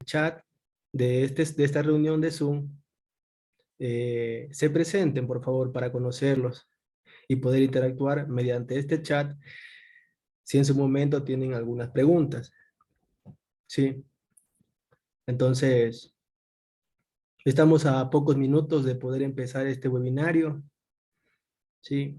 chat de esta reunión de Zoom se presenten, por favor, para conocerlos y poder interactuar mediante este chat si en su momento tienen algunas preguntas. Sí, entonces estamos a pocos minutos de poder empezar este webinario. Sí.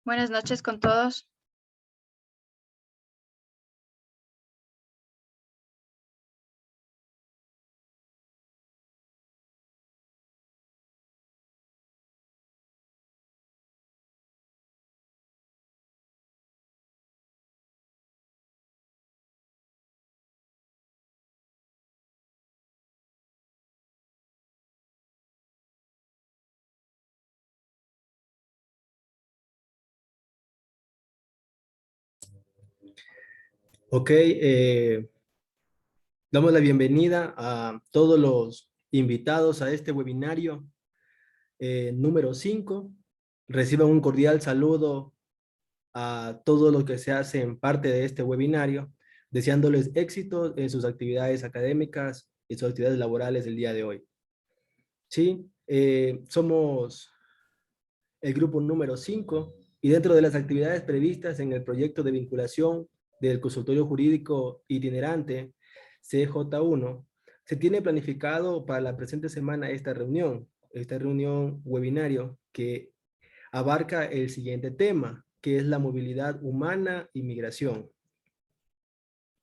Buenas noches con todos. Ok, damos la bienvenida a todos los invitados a este webinario número 5. Reciban un cordial saludo a todos los que se hacen parte de este webinario, deseándoles éxito en sus actividades académicas y sus actividades laborales del día de hoy. Sí, somos el grupo número 5 y dentro de las actividades previstas en el proyecto de vinculación del consultorio jurídico itinerante CJ1, se tiene planificado para la presente semana esta reunión webinario que abarca el siguiente tema, que es la movilidad humana y migración.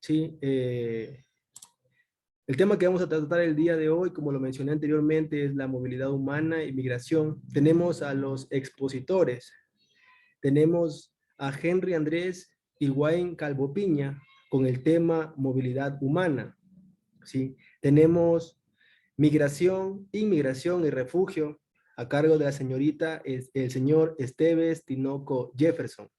Sí, el tema que vamos a tratar el día de hoy, como lo mencioné anteriormente, es la movilidad humana y migración. Tenemos a los expositores. Tenemos a Henry Andrés Higuaín Calvo Piña con el tema movilidad humana. ¿Sí? Tenemos migración, inmigración y refugio a cargo de la señorita, el señor Esteves Tinoco Jefferson.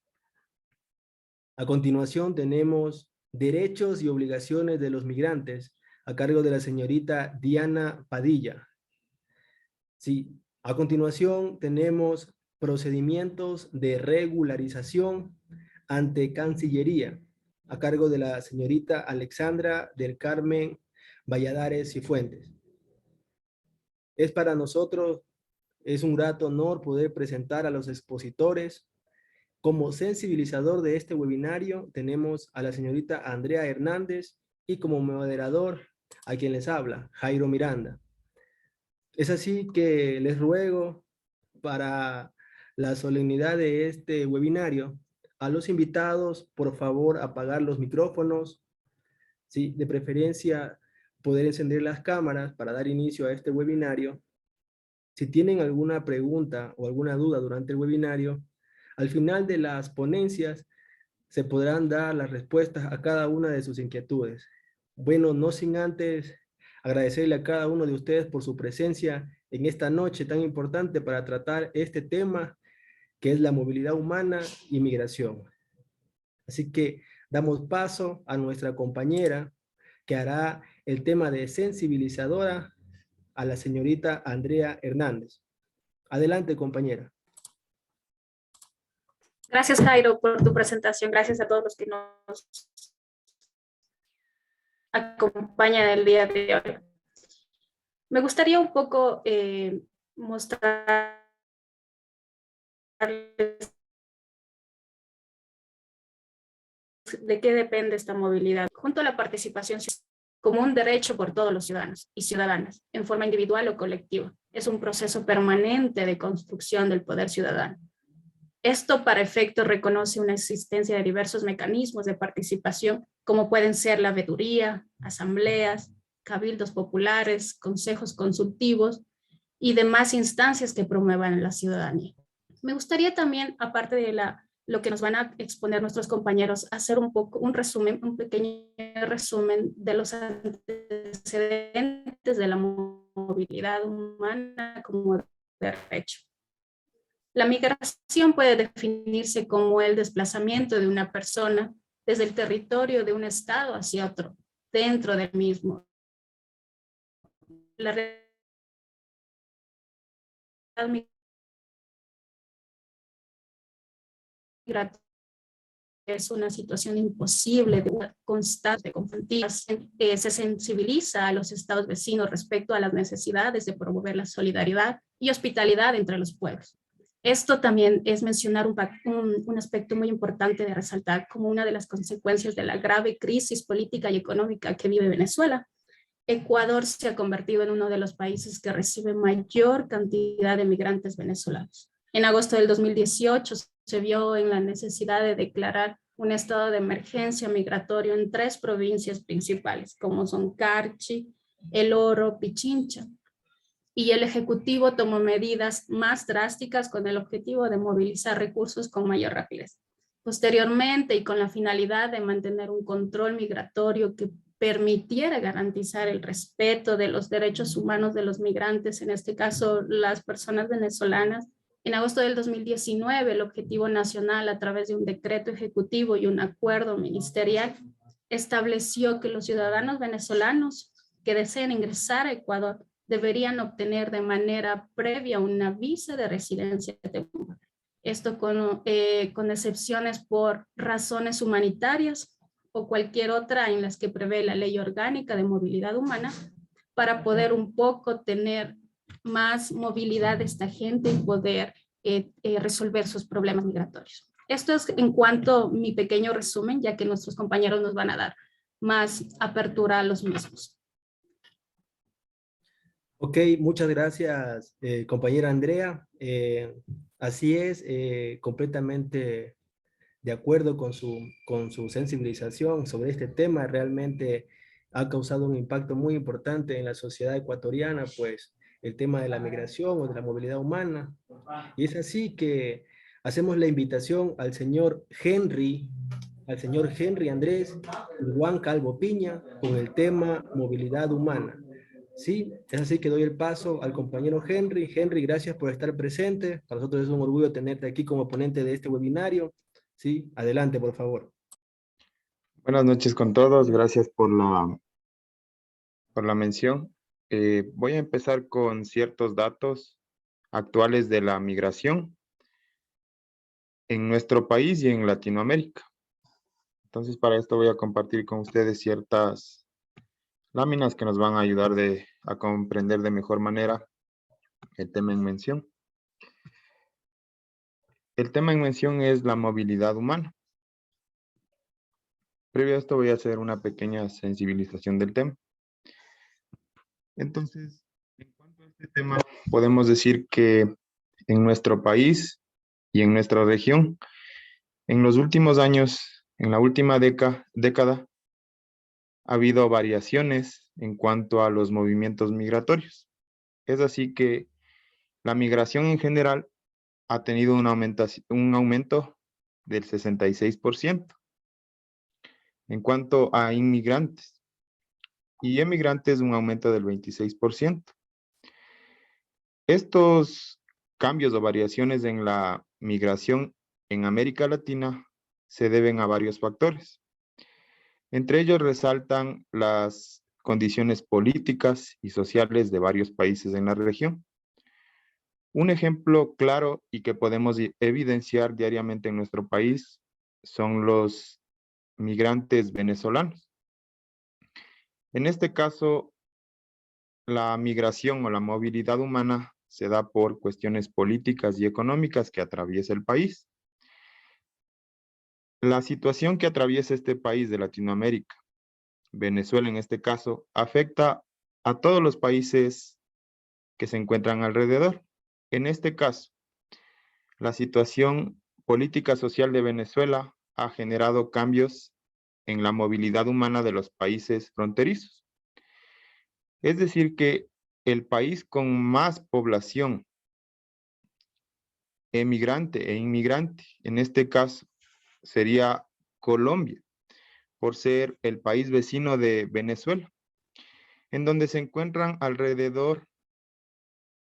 A continuación tenemos derechos y obligaciones de los migrantes a cargo de la señorita Diana Padilla. Sí. A continuación tenemos procedimientos de regularización ante Cancillería a cargo de la señorita Alexandra del Carmen Valladares y Fuentes. Es para nosotros, es un grato honor poder presentar a los expositores. Como sensibilizador de este webinario tenemos a la señorita Andrea Hernández y como moderador a quien les habla, Jairo Miranda. Es así que les ruego para la solemnidad de este webinario a los invitados, por favor, apagar los micrófonos, ¿sí? De preferencia, poder encender las cámaras para dar inicio a este webinario. Si tienen alguna pregunta o alguna duda durante el webinario, al final de las ponencias se podrán dar las respuestas a cada una de sus inquietudes. Bueno, no sin antes agradecerle a cada uno de ustedes por su presencia en esta noche tan importante para tratar este tema que es la movilidad humana y migración. Así que damos paso a nuestra compañera que hará el tema de sensibilizadora a la señorita Andrea Hernández. Adelante, compañera. Gracias, Jairo, por tu presentación. Gracias a todos los que nos acompañan el día de hoy. Me gustaría un poco mostrarles de qué depende esta movilidad, junto a la participación como un derecho por todos los ciudadanos y ciudadanas, en forma individual o colectiva. Es un proceso permanente de construcción del poder ciudadano. Esto, para efecto, reconoce una existencia de diversos mecanismos de participación, como pueden ser la veeduría, asambleas, cabildos populares, consejos consultivos y demás instancias que promuevan la ciudadanía. Me gustaría también, aparte de lo que nos van a exponer nuestros compañeros, hacer un resumen, un pequeño resumen de los antecedentes de la movilidad humana como derecho. La migración puede definirse como el desplazamiento de una persona desde el territorio de un estado hacia otro, dentro del mismo. La realidad migratoria es una situación imposible, de una constante confrontación. Se sensibiliza a los estados vecinos respecto a las necesidades de promover la solidaridad y hospitalidad entre los pueblos. Esto también es mencionar un aspecto muy importante de resaltar como una de las consecuencias de la grave crisis política y económica que vive Venezuela. Ecuador se ha convertido en uno de los países que recibe mayor cantidad de migrantes venezolanos. En agosto del 2018 se vio en la necesidad de declarar un estado de emergencia migratorio en 3 provincias principales, como son Carchi, El Oro, Pichincha. Y el Ejecutivo tomó medidas más drásticas con el objetivo de movilizar recursos con mayor rapidez. Posteriormente, y con la finalidad de mantener un control migratorio que permitiera garantizar el respeto de los derechos humanos de los migrantes, en este caso las personas venezolanas, en agosto del 2019 el Objetivo Nacional, a través de un decreto ejecutivo y un acuerdo ministerial, estableció que los ciudadanos venezolanos que deseen ingresar a Ecuador deberían obtener de manera previa una visa de residencia temporal. Esto con excepciones por razones humanitarias o cualquier otra en las que prevé la Ley Orgánica de Movilidad Humana, para poder un poco tener más movilidad de esta gente y poder resolver sus problemas migratorios. Esto es en cuanto a mi pequeño resumen, ya que nuestros compañeros nos van a dar más apertura a los mismos. Ok, muchas gracias, compañera Andrea. Así es, completamente de acuerdo con su sensibilización sobre este tema. Realmente ha causado un impacto muy importante en la sociedad ecuatoriana, pues el tema de la migración o de la movilidad humana. Y es así que hacemos la invitación al señor Henry Andrés Juan Calvo Piña con el tema movilidad humana. Sí, es así que doy el paso al compañero Henry. Henry, gracias por estar presente. Para nosotros es un orgullo tenerte aquí como ponente de este webinario. Sí, adelante, por favor. Buenas noches con todos. Gracias por la mención. Voy a empezar con ciertos datos actuales de la migración en nuestro país y en Latinoamérica. Entonces, para esto voy a compartir con ustedes ciertas láminas que nos van a ayudar a comprender de mejor manera el tema en mención. El tema en mención es la movilidad humana. Previo a esto voy a hacer una pequeña sensibilización del tema. Entonces, en cuanto a este tema, podemos decir que en nuestro país y en nuestra región, en los últimos años, en la última década, ha habido variaciones en cuanto a los movimientos migratorios. Es así que la migración en general ha tenido un aumento del 66% en cuanto a inmigrantes, y emigrantes un aumento del 26%. Estos cambios o variaciones en la migración en América Latina se deben a varios factores. Entre ellos resaltan las condiciones políticas y sociales de varios países en la región. Un ejemplo claro y que podemos evidenciar diariamente en nuestro país son los migrantes venezolanos. En este caso, la migración o la movilidad humana se da por cuestiones políticas y económicas que atraviesa el país. La situación que atraviesa este país de Latinoamérica, Venezuela en este caso, afecta a todos los países que se encuentran alrededor. En este caso, la situación política social de Venezuela ha generado cambios en la movilidad humana de los países fronterizos. Es decir, que el país con más población emigrante e inmigrante, en este caso sería Colombia, por ser el país vecino de Venezuela, en donde se encuentran alrededor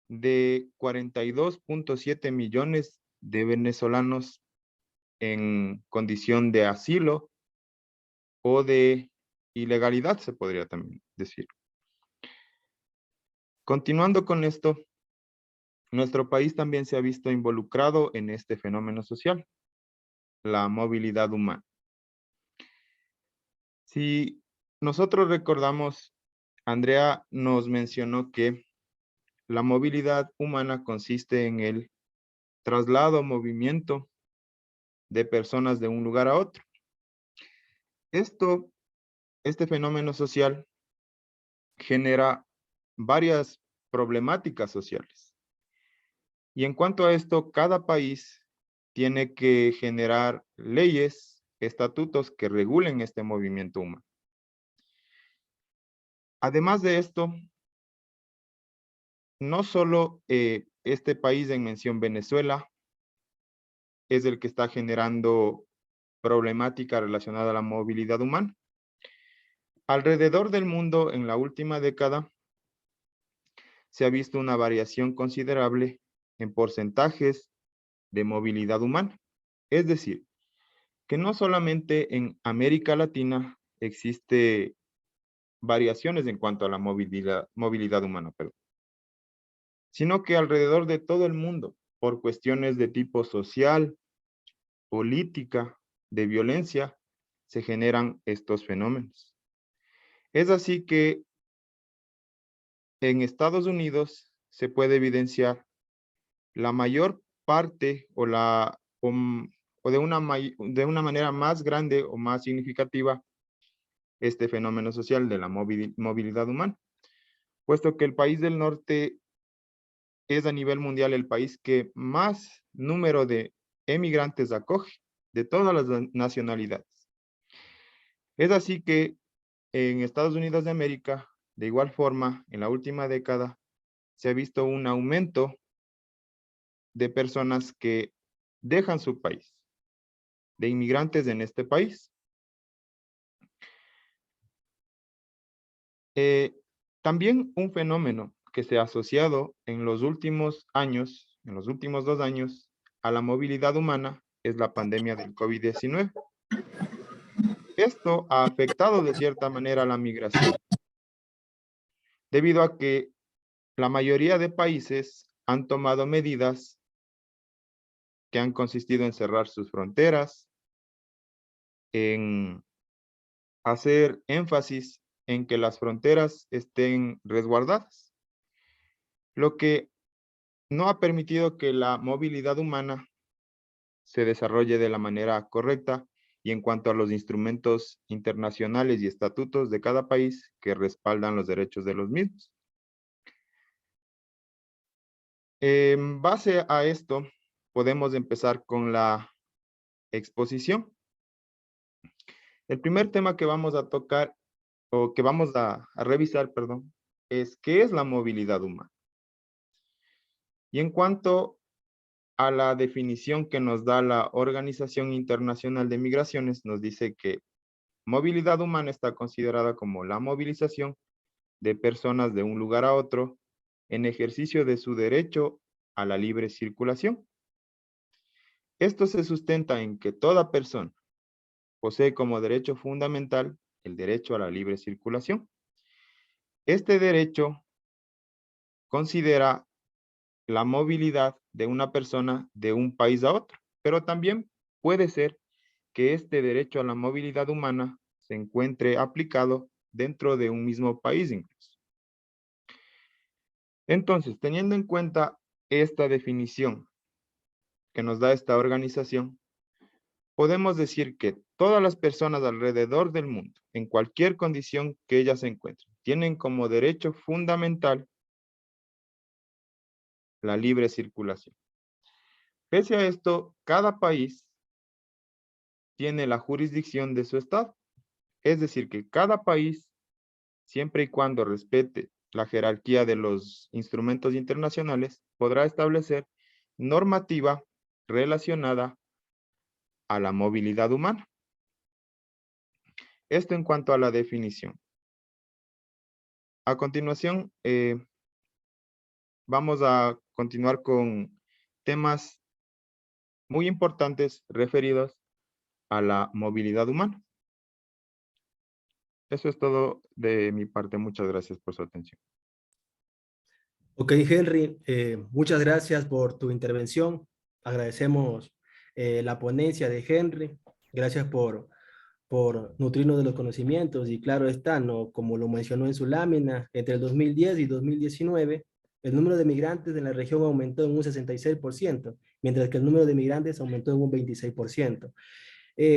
de 42.7 millones de venezolanos en condición de asilo o de ilegalidad, se podría también decir. Continuando con esto, nuestro país también se ha visto involucrado en este fenómeno social, la movilidad humana. Si nosotros recordamos, Andrea nos mencionó que la movilidad humana consiste en el traslado o movimiento de personas de un lugar a otro. Este fenómeno social genera varias problemáticas sociales. Y en cuanto a esto, cada país tiene que generar leyes, estatutos que regulen este movimiento humano. Además de esto, no solo este país en mención, Venezuela, es el que está generando problemática relacionada a la movilidad humana. Alrededor del mundo, en la última década, se ha visto una variación considerable en porcentajes de movilidad humana. Es decir, que no solamente en América Latina existe variaciones en cuanto a la movilidad humana, sino que alrededor de todo el mundo, por cuestiones de tipo social, política, de violencia, se generan estos fenómenos. Es así que en Estados Unidos se puede evidenciar la mayor parte o de una manera más grande o más significativa este fenómeno social de la movilidad humana, puesto que el país del norte es a nivel mundial el país que más número de emigrantes acoge de todas las nacionalidades. Es así que en Estados Unidos de América, de igual forma, en la última década, se ha visto un aumento de personas que dejan su país, de inmigrantes en este país. También un fenómeno que se ha asociado en los últimos años, en los últimos 2 años, a la movilidad humana es la pandemia del COVID-19. Esto ha afectado de cierta manera a la migración, debido a que la mayoría de países han tomado medidas que han consistido en cerrar sus fronteras, en hacer énfasis en que las fronteras estén resguardadas, lo que no ha permitido que la movilidad humana se desarrolle de la manera correcta y en cuanto a los instrumentos internacionales y estatutos de cada país que respaldan los derechos de los mismos. En base a esto, podemos empezar con la exposición. El primer tema que vamos a tocar, o que vamos a revisar, perdón, es ¿qué es la movilidad humana? Y en cuanto a la definición que nos da la Organización Internacional de Migraciones, nos dice que movilidad humana está considerada como la movilización de personas de un lugar a otro en ejercicio de su derecho a la libre circulación. Esto se sustenta en que toda persona posee como derecho fundamental el derecho a la libre circulación Este derecho considera la movilidad de una persona de un país a otro, pero también puede ser que este derecho a la movilidad humana se encuentre aplicado dentro de un mismo país incluso. Entonces, teniendo en cuenta esta definición que nos da esta organización, podemos decir que todas las personas alrededor del mundo, en cualquier condición que ellas se encuentren, tienen como derecho fundamental la libre circulación. Pese a esto, cada país tiene la jurisdicción de su estado. Es decir, que cada país, siempre y cuando respete la jerarquía de los instrumentos internacionales, podrá establecer normativa relacionada a la movilidad humana. Esto en cuanto a la definición. A continuación, vamos a continuar con temas muy importantes referidos a la movilidad humana. Eso es todo de mi parte. Muchas gracias por su atención. Ok, Henry, muchas gracias por tu intervención. Agradecemos la ponencia de Henry. Gracias por nutrirnos de los conocimientos y claro está, ¿no? Como lo mencionó en su lámina, entre el 2010 y 2019, el número de migrantes en la región aumentó en un 66%, mientras que el número de migrantes aumentó en un 26%.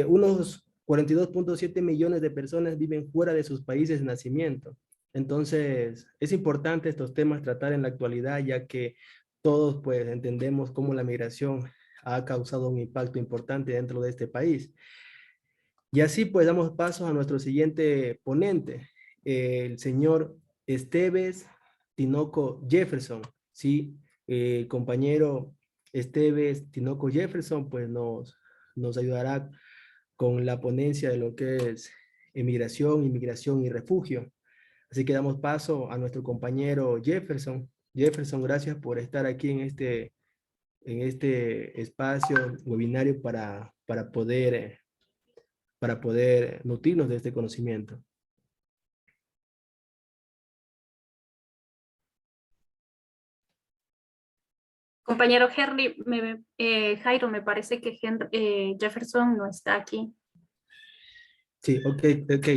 Unos 42.7 millones de personas viven fuera de sus países de nacimiento. Entonces, es importante estos temas tratar en la actualidad, ya que todos pues entendemos cómo la migración ha causado un impacto importante dentro de este país. Y así pues damos paso a nuestro siguiente ponente, el señor Esteves Tinoco Jefferson. Sí, el compañero Esteves Tinoco Jefferson pues nos ayudará con la ponencia de lo que es emigración, inmigración y refugio. Así que damos paso a nuestro compañero Jefferson. Jefferson, gracias por estar aquí en este espacio webinario para poder nutrirnos de este conocimiento. Compañero Henry, Jairo, me parece que Jefferson no está aquí. Sí, ok, ok.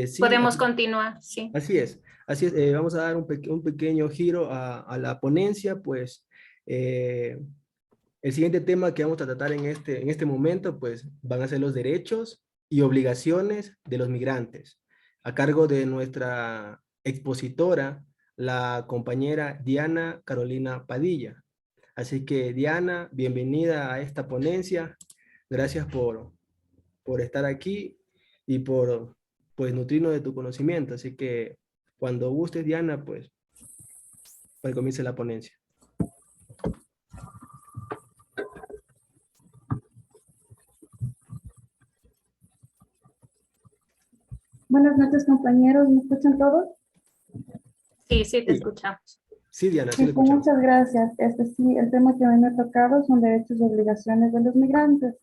Sí, Podemos continuar, sí. así es, así es. Vamos a dar un pequeño giro a la ponencia, pues el siguiente tema que vamos a tratar en este momento, pues van a ser los derechos y obligaciones de los migrantes, a cargo de nuestra expositora, la compañera Diana Carolina Padilla. Así que Diana, bienvenida a esta ponencia. Gracias por estar aquí y por pues nutrirnos de tu conocimiento. Así que cuando gustes, Diana, pues comience la ponencia. Buenas noches, compañeros. ¿Me escuchan todos? Sí, sí, te Sí, escuchamos. sí, Diana, sí Sí, lo pues escuchamos. muchas gracias. Sí, el tema que a mí me ha tocado son derechos y obligaciones de los migrantes.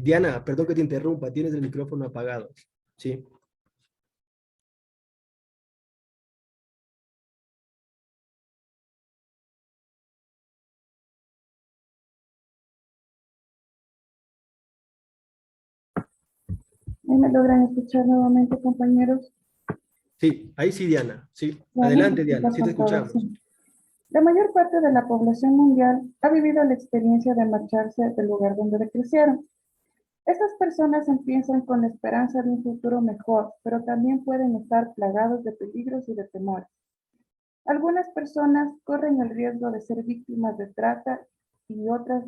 Diana, perdón que te interrumpa, tienes el micrófono apagado. Sí. ¿Ahí me logran escuchar nuevamente, compañeros? Sí, ahí sí, Diana. Sí, Bueno, adelante, Diana, disculpa sí te por todo, escuchamos. sí. La mayor parte de la población mundial ha vivido la experiencia de marcharse del lugar donde crecieron. Esas personas empiezan con la esperanza de un futuro mejor, pero también pueden estar plagados de peligros y de temores. Algunas personas corren el riesgo de ser víctimas de trata y otras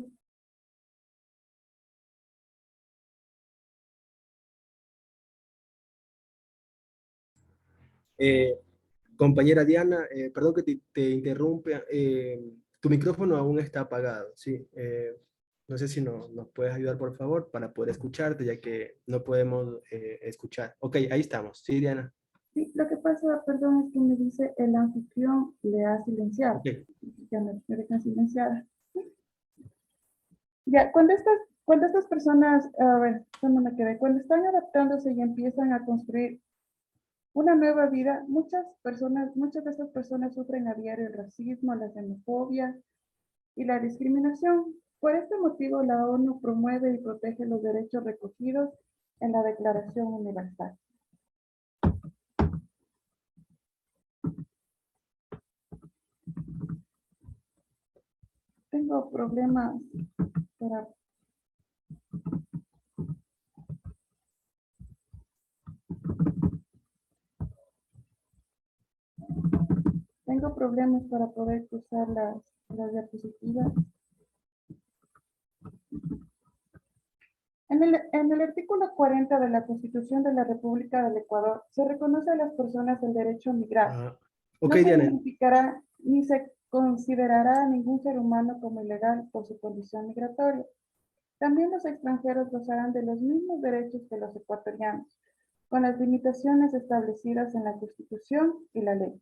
Eh, compañera Diana, perdón que te interrumpa, tu micrófono aún está apagado, sí. No sé si nos puedes ayudar, por favor, para poder escucharte, ya que no podemos escuchar. Ok, ahí estamos. Sí, Diana. Sí, lo que pasa, perdón, es que me dice el anfitrión le ha silenciado. Ok. Ya me dejan silenciada. Ya, cuando estas personas, a ver, ¿dónde me quedé? Cuando están adaptándose y empiezan a construir una nueva vida, muchas de estas personas sufren a diario el racismo, la xenofobia y la discriminación. Por este motivo, la ONU promueve y protege los derechos recogidos en la Declaración Universal. Tengo problemas para... Tengo problemas para poder cruzar las diapositivas. En el artículo 40 de la Constitución de la República del Ecuador se reconoce a las personas el derecho a migrar. Ah, ok, No se Diana. identificará ni se considerará a ningún ser humano como ilegal por su condición migratoria. También los extranjeros gozarán de los mismos derechos que los ecuatorianos, con las limitaciones establecidas en la Constitución y la ley.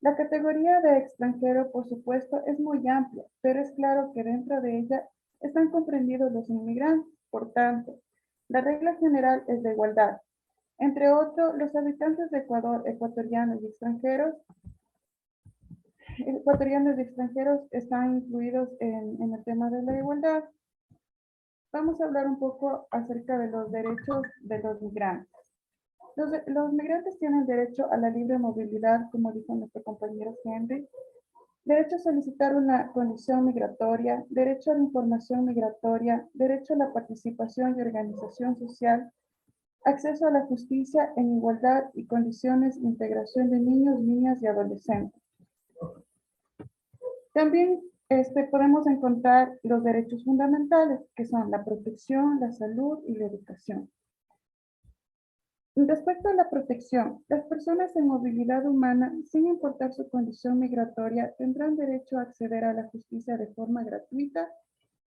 La categoría de extranjero, por supuesto, es muy amplia, pero es claro que dentro de ella están comprendidos los inmigrantes. Por tanto, la regla general es la igualdad. Entre otros, los habitantes de Ecuador, ecuatorianos y extranjeros están incluidos en el tema de la igualdad. Vamos a hablar un poco acerca de los derechos de los migrantes. Los migrantes tienen derecho a la libre movilidad, como dijo nuestro compañero Henry, derecho a solicitar una condición migratoria, derecho a la información migratoria, derecho a la participación y organización social, acceso a la justicia en igualdad y condiciones de integración de niños, niñas y adolescentes. También podemos encontrar los derechos fundamentales, que son la protección, la salud y la educación. Respecto a la protección, las personas en movilidad humana, sin importar su condición migratoria, tendrán derecho a acceder a la justicia de forma gratuita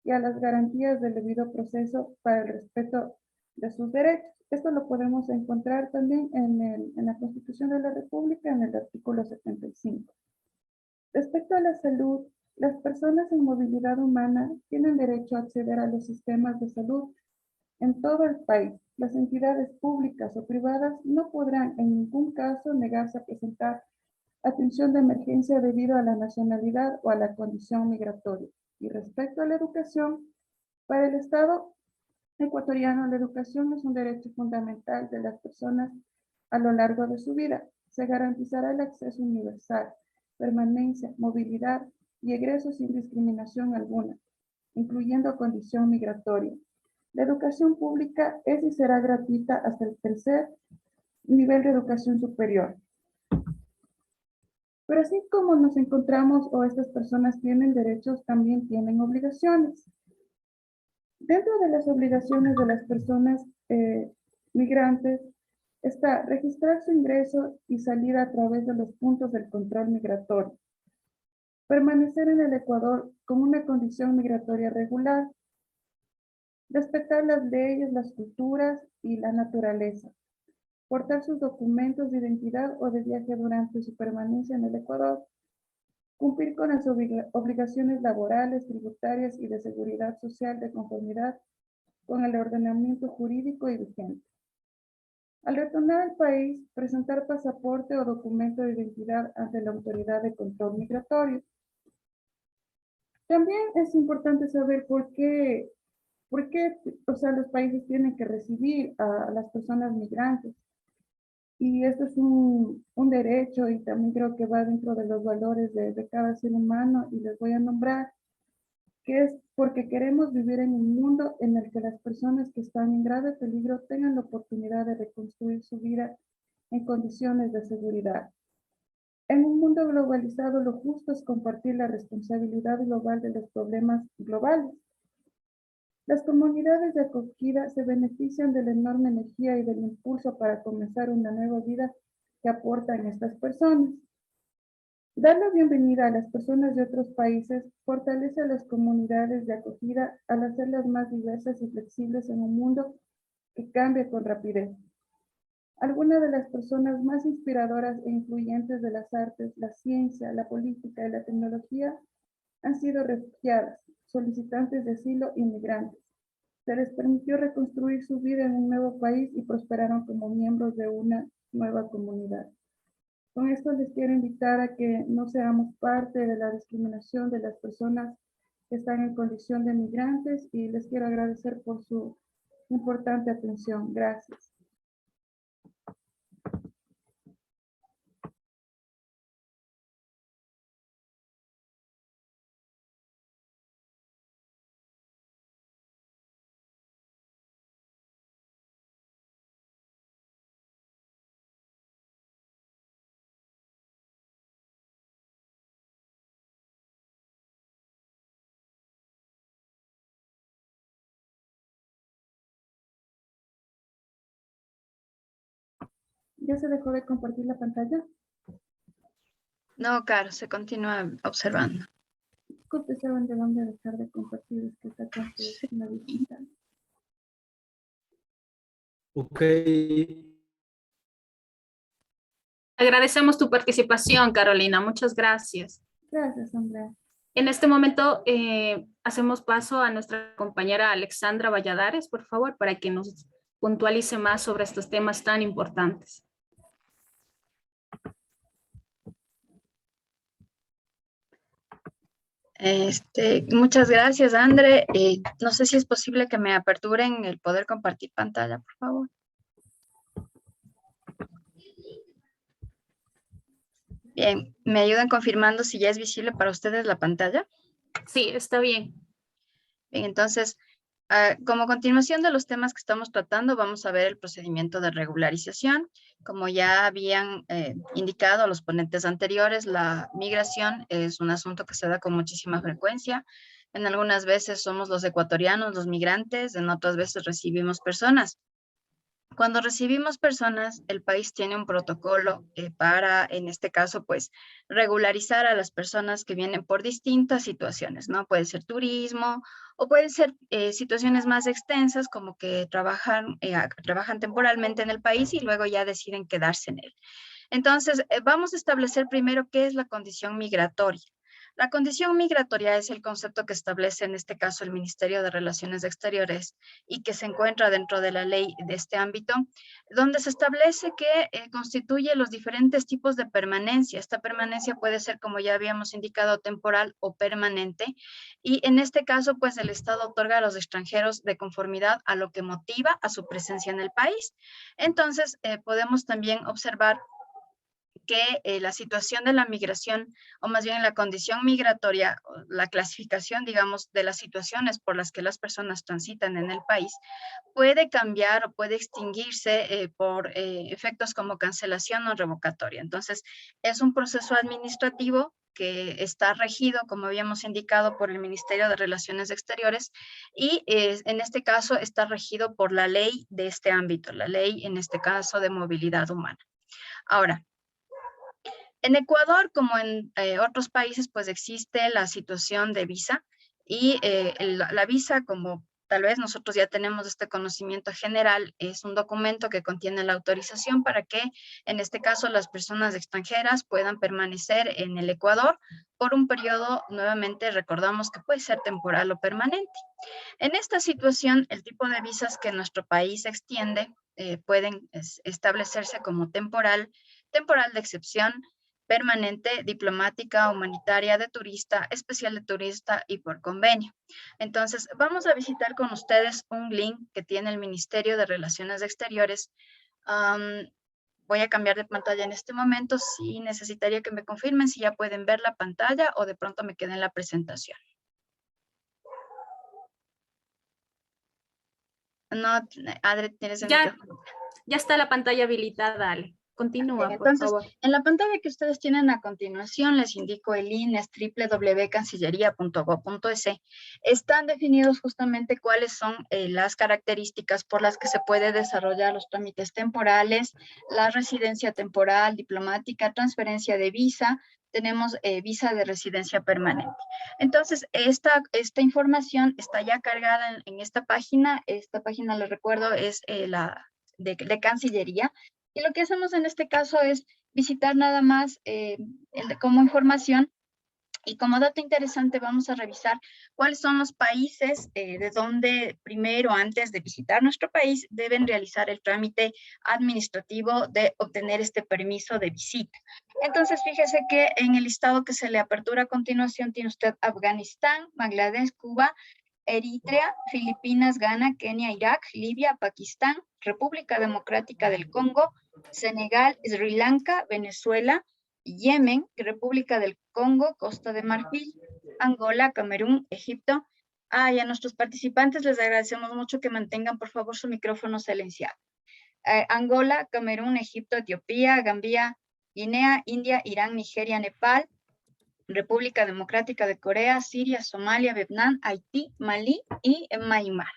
y a las garantías del debido proceso para el respeto de sus derechos. Esto lo podemos encontrar también en la Constitución de la República, en el artículo 75. Respecto a la salud, las personas en movilidad humana tienen derecho a acceder a los sistemas de salud en todo el país. Las entidades públicas o privadas no podrán en ningún caso negarse a presentar atención de emergencia debido a la nacionalidad o a la condición migratoria. Y respecto a la educación, para el Estado ecuatoriano, la educación es un derecho fundamental de las personas a lo largo de su vida. Se garantizará el acceso universal, permanencia, movilidad y egreso sin discriminación alguna, incluyendo condición migratoria. La educación pública es y será gratuita hasta el tercer nivel de educación superior. Pero así como nos encontramos o estas personas tienen derechos, también tienen obligaciones. Dentro de las obligaciones de las personas migrantes está registrar su ingreso y salida a través de los puntos del control migratorio, permanecer en el Ecuador con una condición migratoria regular, respetar las leyes, las culturas y la naturaleza, portar sus documentos de identidad o de viaje durante su permanencia en el Ecuador, cumplir con las obligaciones laborales, tributarias y de seguridad social de conformidad con el ordenamiento jurídico y vigente. Al retornar al país, presentar pasaporte o documento de identidad ante la autoridad de control migratorio. También es importante saber por qué los países tienen que recibir a las personas migrantes. Y esto es un derecho y también creo que va dentro de los valores de cada ser humano y les voy a nombrar que es porque queremos vivir en un mundo en el que las personas que están en grave peligro tengan la oportunidad de reconstruir su vida en condiciones de seguridad. En un mundo globalizado, lo justo es compartir la responsabilidad global de los problemas globales. Las comunidades de acogida se benefician de la enorme energía y del impulso para comenzar una nueva vida que aportan estas personas. Dar la bienvenida a las personas de otros países fortalece a las comunidades de acogida al hacerlas más diversas y flexibles en un mundo que cambia con rapidez. Algunas de las personas más inspiradoras e influyentes de las artes, la ciencia, la política y la tecnología han sido refugiadas, solicitantes de asilo y migrantes. Se les permitió reconstruir su vida en un nuevo país y prosperaron como miembros de una nueva comunidad. Con esto les quiero invitar a que no seamos parte de la discriminación de las personas que están en condición de migrantes y les quiero agradecer por su importante atención. Gracias. ¿Ya se dejó de compartir la pantalla? No, Caro, se continúa observando. Disculpe, ¿saben de dónde dejar de compartir? Es que está con Sí. una visita. Ok. Agradecemos tu participación, Carolina. Muchas gracias. Gracias, Andrea. En este momento hacemos paso a nuestra compañera Alexandra Valladares, por favor, para que nos puntualice más sobre estos temas tan importantes. Muchas gracias, André. No sé si es posible que me aperturen el poder compartir pantalla, por favor. Bien, ¿me ayudan confirmando si ya es visible para ustedes la pantalla? Sí, está bien. Bien, entonces, como continuación de los temas que estamos tratando, vamos a ver el procedimiento de regularización. Como ya habían indicado los ponentes anteriores, la migración es un asunto que se da con muchísima frecuencia. En algunas veces somos los ecuatorianos, los migrantes, en otras veces recibimos personas. Cuando recibimos personas, el país tiene un protocolo para, en este caso, pues, regularizar a las personas que vienen por distintas situaciones, ¿no? Puede ser turismo o pueden ser situaciones más extensas, como que trabajan temporalmente en el país y luego ya deciden quedarse en él. Entonces, vamos a establecer primero qué es la condición migratoria. La condición migratoria es el concepto que establece en este caso el Ministerio de Relaciones Exteriores y que se encuentra dentro de la ley de este ámbito, donde se establece que constituye los diferentes tipos de permanencia. Esta permanencia puede ser, como ya habíamos indicado, temporal o permanente, y en este caso, pues el Estado otorga a los extranjeros de conformidad a lo que motiva a su presencia en el país. Entonces, podemos también observar que la situación de la migración, o más bien la condición migratoria, la clasificación, digamos, de las situaciones por las que las personas transitan en el país, puede cambiar o puede extinguirse por efectos como cancelación o revocatoria. Entonces, es un proceso administrativo que está regido, como habíamos indicado, por el Ministerio de Relaciones Exteriores y en este caso está regido por la ley de este ámbito, la ley en este caso de movilidad humana. Ahora, en Ecuador, como en otros países, pues existe la situación de visa y la visa, como tal vez nosotros ya tenemos este conocimiento general, es un documento que contiene la autorización para que, en este caso, las personas extranjeras puedan permanecer en el Ecuador por un periodo, nuevamente recordamos que puede ser temporal o permanente. En esta situación, el tipo de visas que nuestro país extiende pueden establecerse como temporal, temporal de excepción, permanente, diplomática, humanitaria, de turista, especial de turista y por convenio. Entonces, vamos a visitar con ustedes un link que tiene el Ministerio de Relaciones Exteriores. Voy a cambiar de pantalla en este momento. Sí, necesitaría que me confirmen si ya pueden ver la pantalla o de pronto me quedé en la presentación. No, Adri, tienes el micrófono. Ya está la pantalla habilitada, Ale. Continúa, Bien, por entonces, favor. en la pantalla que ustedes tienen a continuación, les indico el link, es www.cancillería.gov.es. Están definidos justamente cuáles son las características por las que se puede desarrollar los trámites temporales, la residencia temporal, diplomática, transferencia de visa, tenemos visa de residencia permanente. Entonces, esta información está ya cargada en esta página. Esta página, les recuerdo, es la de Cancillería. Y lo que hacemos en este caso es visitar nada más como información, y como dato interesante vamos a revisar cuáles son los países de donde primero, antes de visitar nuestro país, deben realizar el trámite administrativo de obtener este permiso de visita. Entonces, fíjese que en el listado que se le apertura a continuación tiene usted Afganistán, Bangladesh, Cuba, Eritrea, Filipinas, Ghana, Kenia, Irak, Libia, Pakistán, República Democrática del Congo, Senegal, Sri Lanka, Venezuela, Yemen, República del Congo, Costa de Marfil, Angola, Camerún, Egipto. Y a nuestros participantes les agradecemos mucho que mantengan por favor su micrófono silenciado. Angola, Camerún, Egipto, Etiopía, Gambia, Guinea, India, Irán, Nigeria, Nepal, República Democrática de Corea, Siria, Somalia, Vietnam, Haití, Malí y Myanmar.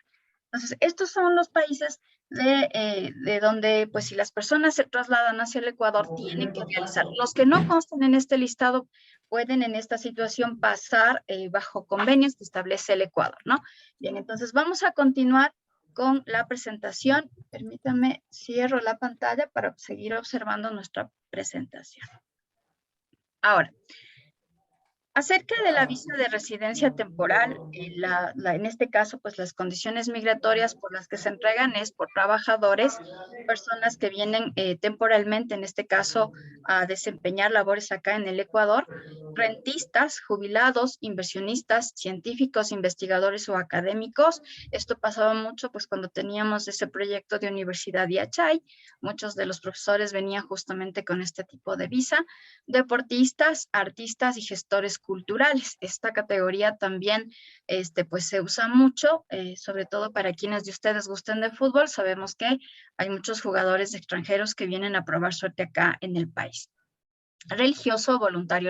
Entonces, estos son los países de donde, pues, si las personas se trasladan hacia el Ecuador, tienen que realizar. Los que no constan en este listado pueden en esta situación pasar bajo convenios que establece el Ecuador, ¿no? Bien, entonces vamos a continuar con la presentación. Permítanme, cierro la pantalla para seguir observando nuestra presentación. Ahora, acerca de la visa de residencia temporal, en este caso, pues las condiciones migratorias por las que se entregan es por trabajadores, personas que vienen temporalmente, en este caso, a desempeñar labores acá en el Ecuador, rentistas, jubilados, inversionistas, científicos, investigadores o académicos. Esto pasaba mucho pues cuando teníamos ese proyecto de Universidad Yachay. Muchos de los profesores venían justamente con este tipo de visa. Deportistas, artistas y gestores culturales. Esta categoría también pues se usa mucho, sobre todo para quienes de ustedes gusten de fútbol. Sabemos que hay muchos jugadores extranjeros que vienen a probar suerte acá en el país. Religioso, voluntario,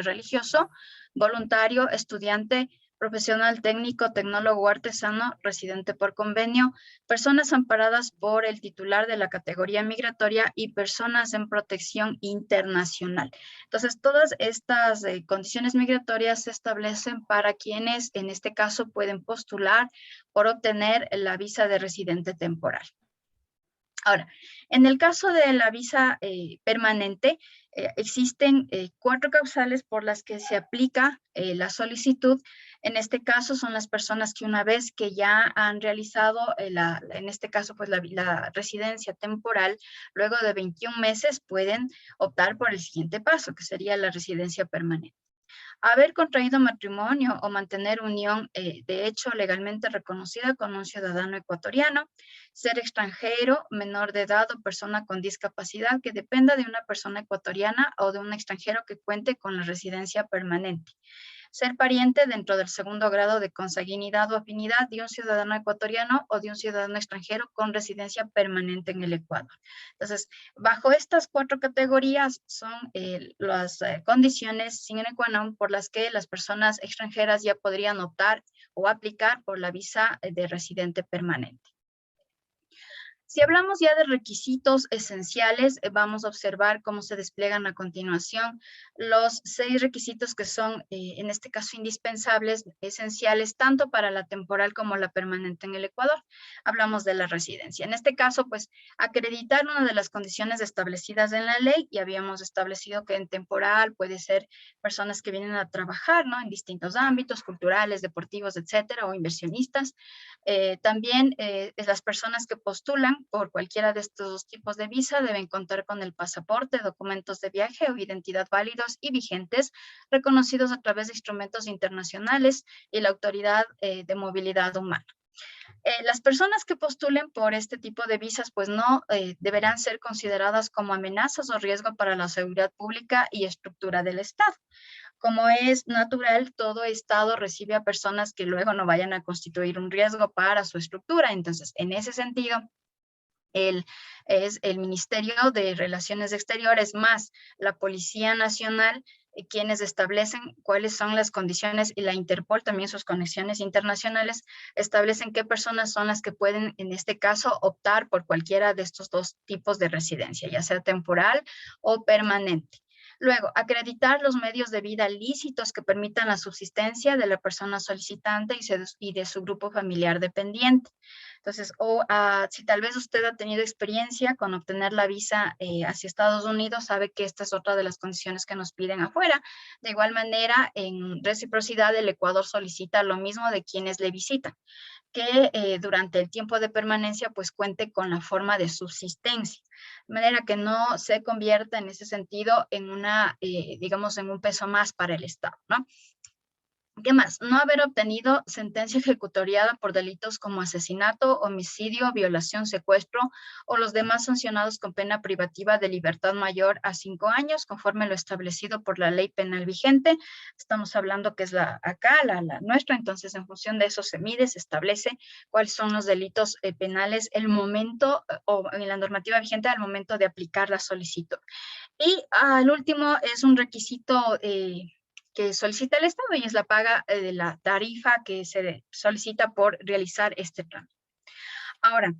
estudiante, profesional, técnico, tecnólogo, artesano, residente por convenio, personas amparadas por el titular de la categoría migratoria y personas en protección internacional. Entonces, todas estas condiciones migratorias se establecen para quienes, en este caso, pueden postular por obtener la visa de residente temporal. Ahora, en el caso de la visa permanente, existen 4 causales por las que se aplica la solicitud. En este caso son las personas que una vez que ya han realizado, en este caso, pues la residencia temporal, luego de 21 meses pueden optar por el siguiente paso, que sería la residencia permanente. Haber contraído matrimonio o mantener unión de hecho legalmente reconocida con un ciudadano ecuatoriano, ser extranjero, menor de edad o persona con discapacidad que dependa de una persona ecuatoriana o de un extranjero que cuente con la residencia permanente. Ser pariente dentro del 2º grado de consanguinidad o afinidad de un ciudadano ecuatoriano o de un ciudadano extranjero con residencia permanente en el Ecuador. Entonces, bajo estas 4 categorías son las condiciones sine qua non por las que las personas extranjeras ya podrían optar o aplicar por la visa de residente permanente. Si hablamos ya de requisitos esenciales, vamos a observar cómo se despliegan a continuación los 6 requisitos que son, en este caso, indispensables, esenciales, tanto para la temporal como la permanente en el Ecuador. Hablamos de la residencia. En este caso, pues, acreditar una de las condiciones establecidas en la ley, y habíamos establecido que en temporal puede ser personas que vienen a trabajar, ¿no?, en distintos ámbitos, culturales, deportivos, etcétera, o inversionistas. También las personas que postulan por cualquiera de estos 2 tipos de visa deben contar con el pasaporte, documentos de viaje o identidad válidos y vigentes, reconocidos a través de instrumentos internacionales y la Autoridad de Movilidad Humana. Las personas que postulen por este tipo de visas pues no deberán ser consideradas como amenazas o riesgo para la seguridad pública y estructura del Estado. Como es natural, todo Estado recibe a personas que luego no vayan a constituir un riesgo para su estructura. Entonces, en ese sentido, es el Ministerio de Relaciones Exteriores más la Policía Nacional, quienes establecen cuáles son las condiciones, y la Interpol también sus conexiones internacionales establecen qué personas son las que pueden en este caso optar por cualquiera de estos dos tipos de residencia, ya sea temporal o permanente. Luego, acreditar los medios de vida lícitos que permitan la subsistencia de la persona solicitante y de su grupo familiar dependiente. Entonces, si tal vez usted ha tenido experiencia con obtener la visa hacia Estados Unidos, sabe que esta es otra de las condiciones que nos piden afuera. De igual manera, en reciprocidad, el Ecuador solicita lo mismo de quienes le visitan, que durante el tiempo de permanencia pues cuente con la forma de subsistencia, de manera que no se convierta en ese sentido en una, digamos, en un peso más para el Estado, ¿no? ¿Qué más? No haber obtenido sentencia ejecutoriada por delitos como asesinato, homicidio, violación, secuestro o los demás sancionados con pena privativa de libertad mayor a 5 años, conforme lo establecido por la ley penal vigente. Estamos hablando que es la nuestra, entonces en función de eso se mide, se establece cuáles son los delitos penales el momento o en la normativa vigente al momento de aplicar la solicitud. Y el último es un requisito que solicita el Estado y es la paga de la tarifa que se solicita por realizar este trámite. Ahora,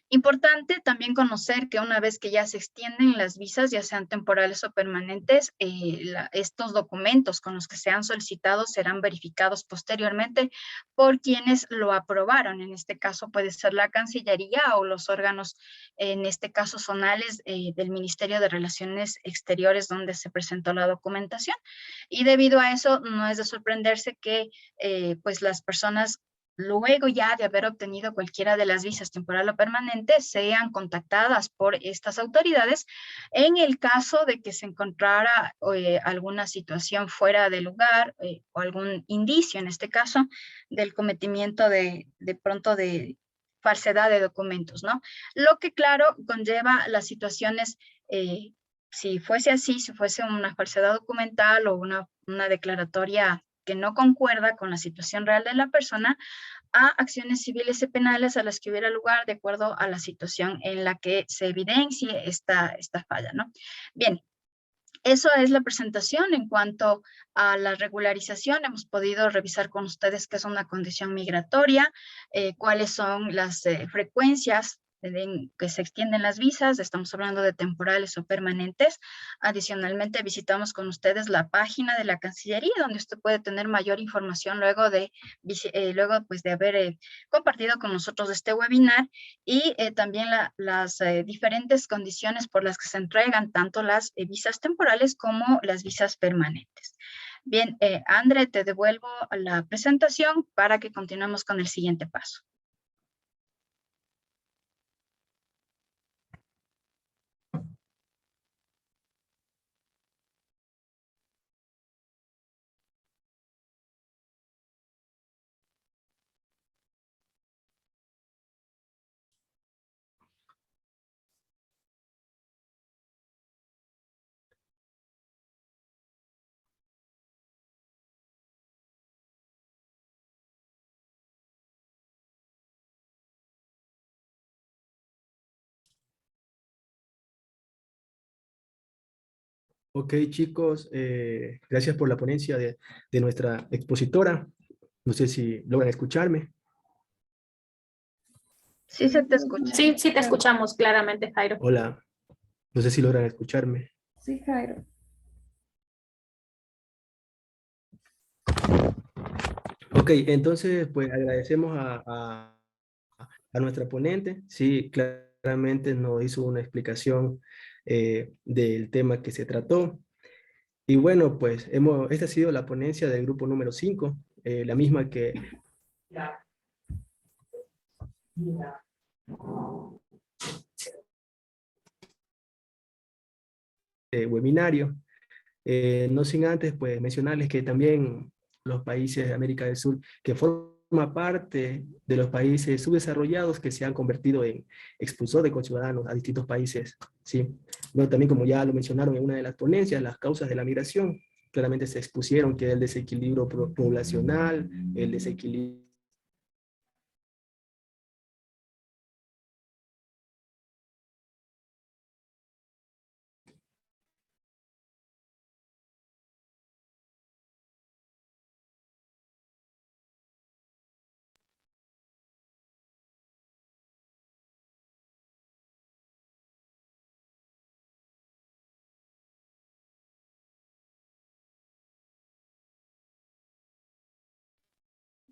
importante también conocer que una vez que ya se extienden las visas, ya sean temporales o permanentes, estos documentos con los que se han solicitado serán verificados posteriormente por quienes lo aprobaron. En este caso puede ser la Cancillería o los órganos, en este caso zonales del Ministerio de Relaciones Exteriores donde se presentó la documentación. Y debido a eso no es de sorprenderse que pues las personas luego ya de haber obtenido cualquiera de las visas temporal o permanente, sean contactadas por estas autoridades en el caso de que se encontrara alguna situación fuera de lugar o algún indicio, en este caso, del cometimiento de pronto de falsedad de documentos, ¿no? Lo que, claro, conlleva las situaciones, si fuese así, si fuese una falsedad documental o una declaratoria que no concuerda con la situación real de la persona, a acciones civiles y penales a las que hubiera lugar de acuerdo a la situación en la que se evidencie esta falla, ¿no? Bien, eso es la presentación. En cuanto a la regularización, hemos podido revisar con ustedes qué es una condición migratoria, cuáles son las frecuencias que se extienden las visas, estamos hablando de temporales o permanentes. Adicionalmente, visitamos con ustedes la página de la Cancillería, donde usted puede tener mayor información luego pues, de haber compartido con nosotros este webinar, y también las diferentes condiciones por las que se entregan tanto las visas temporales como las visas permanentes. Bien, André, te devuelvo la presentación para que continuemos con el siguiente paso. Ok, chicos, gracias por la ponencia de nuestra expositora. No sé si logran escucharme. Sí, se te escucha. Sí, sí te escuchamos claramente, Jairo. Hola, no sé si logran escucharme. Sí, Jairo. Ok, entonces, pues agradecemos a nuestra ponente. Sí, claramente nos hizo una explicación del tema que se trató. Y bueno, pues esta ha sido la ponencia del grupo número 5, la misma que webinario. No sin antes pues mencionarles que también los países de América del Sur, que forma parte de los países subdesarrollados que se han convertido en expulsores de conciudadanos a distintos países, ¿sí? Bueno, también como ya lo mencionaron en una de las ponencias, las causas de la migración, claramente se expusieron, que es el desequilibrio poblacional, el desequilibrio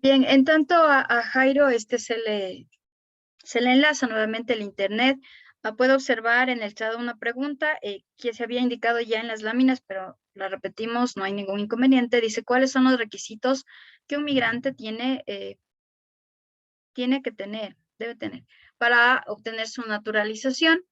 Bien, en tanto a Jairo, se le enlaza nuevamente el internet. Puede observar en el chat una pregunta que se había indicado ya en las láminas, pero la repetimos, no hay ningún inconveniente. Dice, ¿cuáles son los requisitos que un migrante debe tener para obtener su naturalización?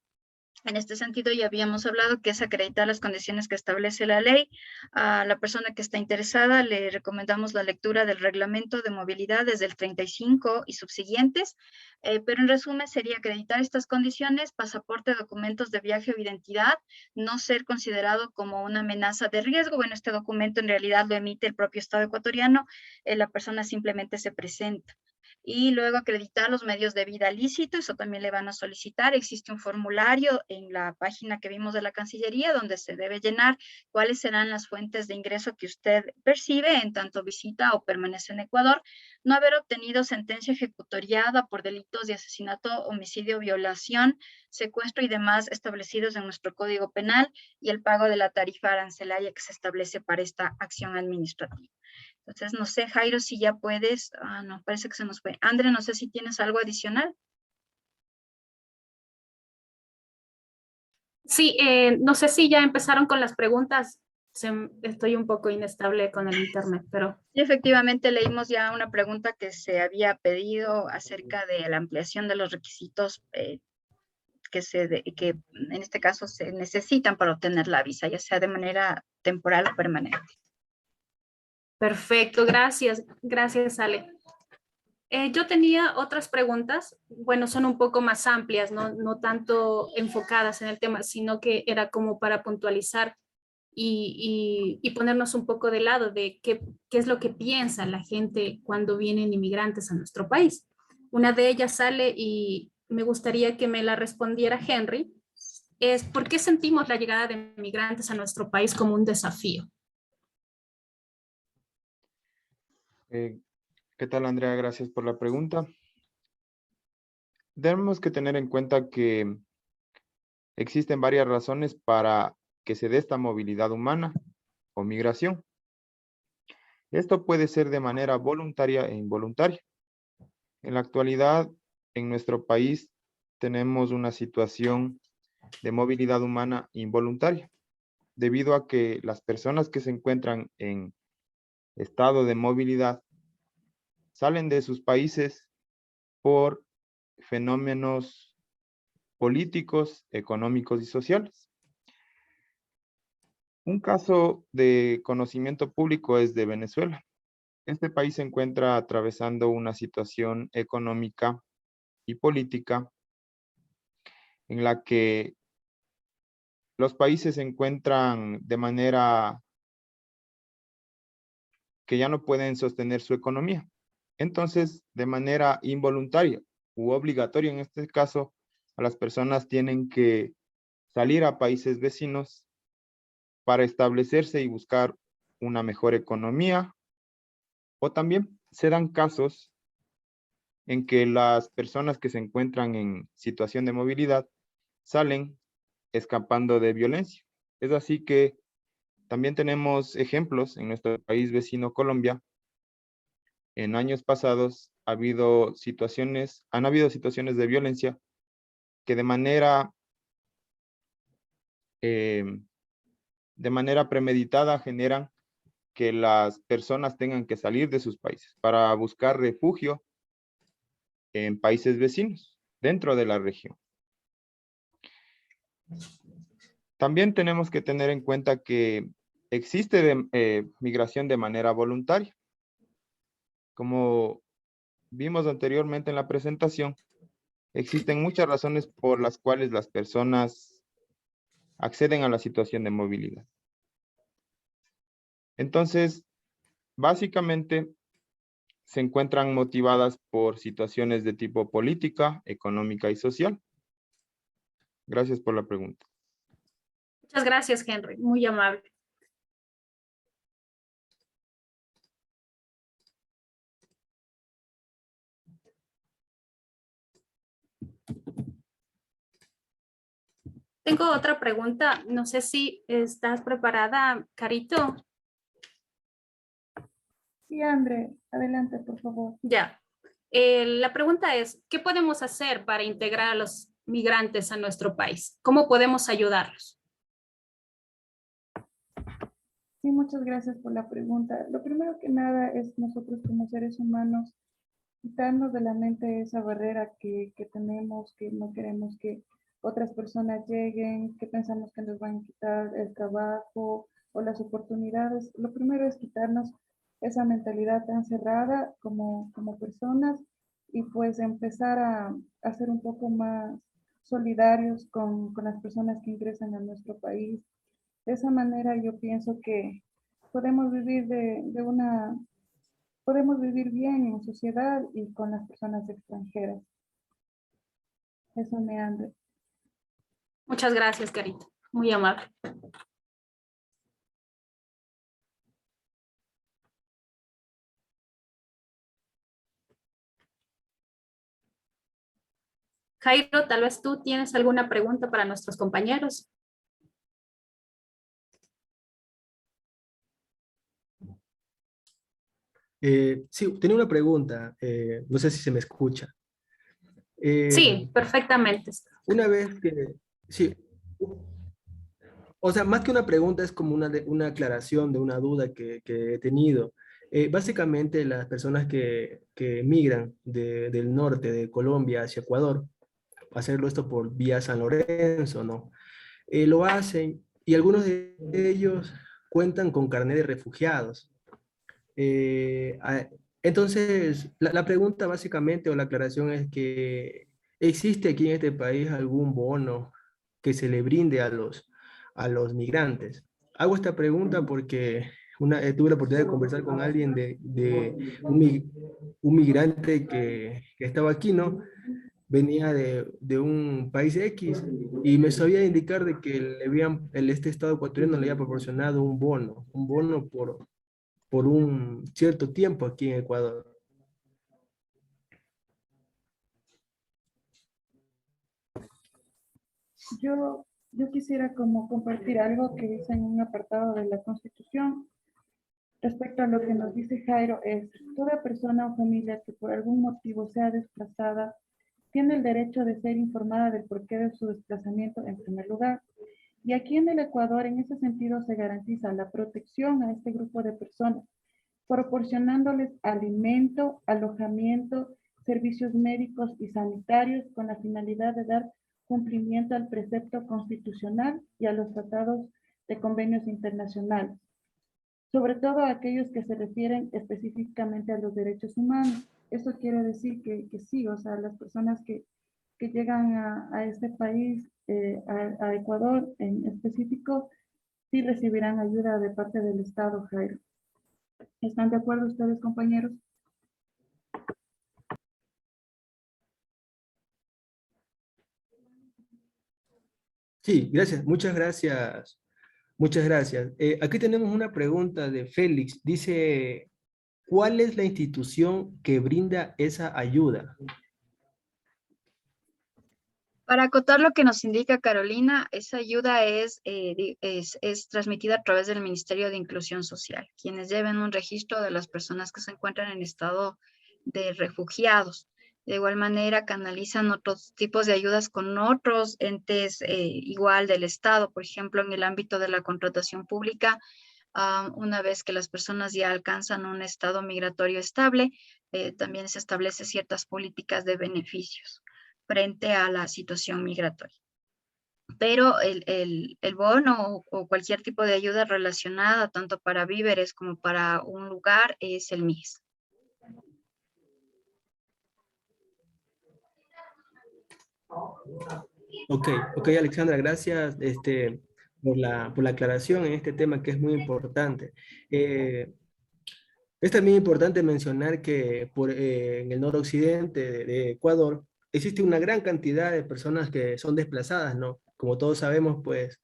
En este sentido, ya habíamos hablado que es acreditar las condiciones que establece la ley. A la persona que está interesada le recomendamos la lectura del reglamento de movilidad desde el 35 y subsiguientes, pero en resumen sería acreditar estas condiciones, pasaporte, documentos de viaje o identidad, no ser considerado como una amenaza de riesgo. Bueno, este documento en realidad lo emite el propio Estado ecuatoriano, la persona simplemente se presenta. Y luego acreditar los medios de vida lícito, eso también le van a solicitar. Existe un formulario en la página que vimos de la Cancillería donde se debe llenar cuáles serán las fuentes de ingreso que usted percibe en tanto visita o permanece en Ecuador, no haber obtenido sentencia ejecutoriada por delitos de asesinato, homicidio, violación, secuestro y demás establecidos en nuestro Código Penal y el pago de la tarifa arancelaria que se establece para esta acción administrativa. Entonces, no sé, Jairo, si ya puedes. No, parece que se nos fue. André, no sé si tienes algo adicional. Sí, no sé si ya empezaron con las preguntas. Estoy un poco inestable con el internet, pero Y efectivamente leímos ya una pregunta que se había pedido acerca de la ampliación de los requisitos que en este caso se necesitan para obtener la visa, ya sea de manera temporal o permanente. perfecto, gracias, gracias, Ale. Yo tenía otras preguntas, bueno, son un poco más amplias, no tanto enfocadas en el tema, sino que era como para puntualizar y ponernos un poco de lado de qué es lo que piensa la gente cuando vienen inmigrantes a nuestro país. Una de ellas sale y me gustaría que me la respondiera Henry, es ¿por qué sentimos la llegada de inmigrantes a nuestro país como un desafío? Eh, ¿Qué tal, Andrea? Gracias por la pregunta. Tenemos que tener en cuenta que existen varias razones para que se dé esta movilidad humana o migración. Esto puede ser de manera voluntaria e involuntaria. En la actualidad, en nuestro país, tenemos una situación de movilidad humana involuntaria, debido a que las personas que se encuentran en estado de movilidad salen de sus países por fenómenos políticos, económicos y sociales. Un caso de conocimiento público es de Venezuela. Este país se encuentra atravesando una situación económica y política en la que los países se encuentran de manera que ya no pueden sostener su economía. Entonces, de manera involuntaria u obligatoria en este caso, a las personas tienen que salir a países vecinos para establecerse y buscar una mejor economía. O también se dan casos en que las personas que se encuentran en situación de movilidad salen escapando de violencia. Es así que también tenemos ejemplos en nuestro país vecino Colombia. En años pasados han habido situaciones de violencia que de manera premeditada generan que las personas tengan que salir de sus países para buscar refugio en países vecinos dentro de la región. También tenemos que tener en cuenta que existe migración de manera voluntaria. Como vimos anteriormente en la presentación, existen muchas razones por las cuales las personas acceden a la situación de movilidad. Entonces, básicamente, se encuentran motivadas por situaciones de tipo política, económica y social. Gracias por la pregunta. Muchas gracias, Henry, muy amable. Tengo otra pregunta, no sé si estás preparada, Carito. Sí, André, adelante, por favor. Ya. La pregunta es, ¿qué podemos hacer para integrar a los migrantes a nuestro país? ¿Cómo podemos ayudarlos? Sí, muchas gracias por la pregunta. Lo primero que nada es nosotros como seres humanos quitarnos de la mente esa barrera que tenemos, que no queremos que otras personas lleguen, que pensamos que nos van a quitar el trabajo o las oportunidades. Lo primero es quitarnos esa mentalidad tan cerrada como personas y pues empezar a ser un poco más solidarios con las personas que ingresan a nuestro país. De esa manera yo pienso que podemos vivir podemos vivir bien en sociedad y con las personas extranjeras. Eso me anda. Muchas gracias, Carita. Muy amable. Jairo, tal vez tú tienes alguna pregunta para nuestros compañeros. Sí, tenía una pregunta, no sé si se me escucha. Sí, perfectamente. Una vez que, sí, o sea, más que una pregunta es como una aclaración de una duda que he tenido. Básicamente las personas que migran del norte de Colombia hacia Ecuador, hacerlo esto por vía San Lorenzo, ¿no? Lo hacen y algunos de ellos cuentan con carnet de refugiados. Eh, a- entonces, la pregunta básicamente o la aclaración es que ¿existe aquí en este país algún bono que se le brinde a los migrantes? Hago esta pregunta porque tuve la oportunidad de conversar con alguien de un migrante que estaba aquí, ¿no? Venía de un país X y me sabía indicar de que este Estado ecuatoriano le había proporcionado un bono por un cierto tiempo aquí en Ecuador. Yo quisiera como compartir algo que dice en un apartado de la Constitución. Respecto a lo que nos dice Jairo, es toda persona o familia que por algún motivo sea desplazada tiene el derecho de ser informada del porqué de su desplazamiento en primer lugar. Y aquí en el Ecuador, en ese sentido, se garantiza la protección a este grupo de personas, proporcionándoles alimento, alojamiento, servicios médicos y sanitarios con la finalidad de dar cumplimiento al precepto constitucional y a los tratados de convenios internacionales, sobre todo aquellos que se refieren específicamente a los derechos humanos. Eso quiere decir que sí, o sea, las personas que llegan a este país, a Ecuador en específico, sí recibirán ayuda de parte del Estado, Jairo. ¿Están de acuerdo ustedes, compañeros? Sí, gracias, muchas gracias, muchas gracias. Aquí tenemos una pregunta de Félix. Dice, ¿cuál es la institución que brinda esa ayuda? Para acotar lo que nos indica Carolina, esa ayuda es transmitida a través del Ministerio de Inclusión Social, quienes lleven un registro de las personas que se encuentran en estado de refugiados. De igual manera, canalizan otros tipos de ayudas con otros entes igual del Estado, por ejemplo, en el ámbito de la contratación pública. Una vez que las personas ya alcanzan un estado migratorio estable, también se establece ciertas políticas de beneficios frente a la situación migratoria. Pero el bono o cualquier tipo de ayuda relacionada, tanto para víveres como para un lugar, es el MIS. Ok, Alexandra, gracias por la aclaración en este tema que es muy importante. Es también importante mencionar que en el noroccidente de Ecuador existe una gran cantidad de personas que son desplazadas, ¿no? Como todos sabemos, pues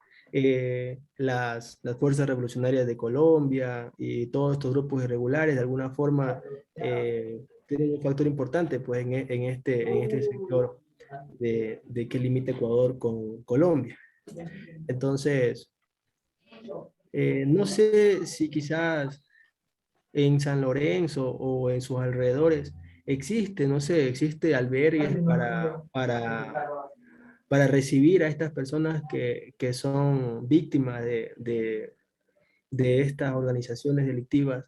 las fuerzas revolucionarias de Colombia y todos estos grupos irregulares de alguna forma tienen un factor importante pues, en este sector de que limita Ecuador con Colombia. Entonces, no sé si quizás en San Lorenzo o en sus alrededores, existe, no sé, existe albergues para recibir a estas personas que son víctimas de estas organizaciones delictivas.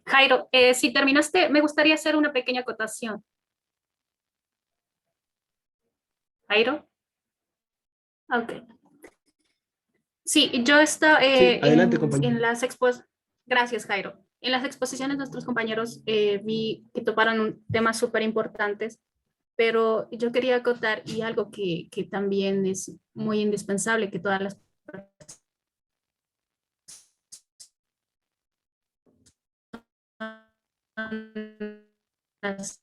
Jairo, si terminaste, me gustaría hacer una pequeña acotación. Jairo. Ok. Sí, yo estaba Sí, adelante, compañero. en las Gracias, Jairo. En las exposiciones de nuestros compañeros vi que toparon temas súper importantes, pero yo quería acotar y algo que también es muy indispensable que todas las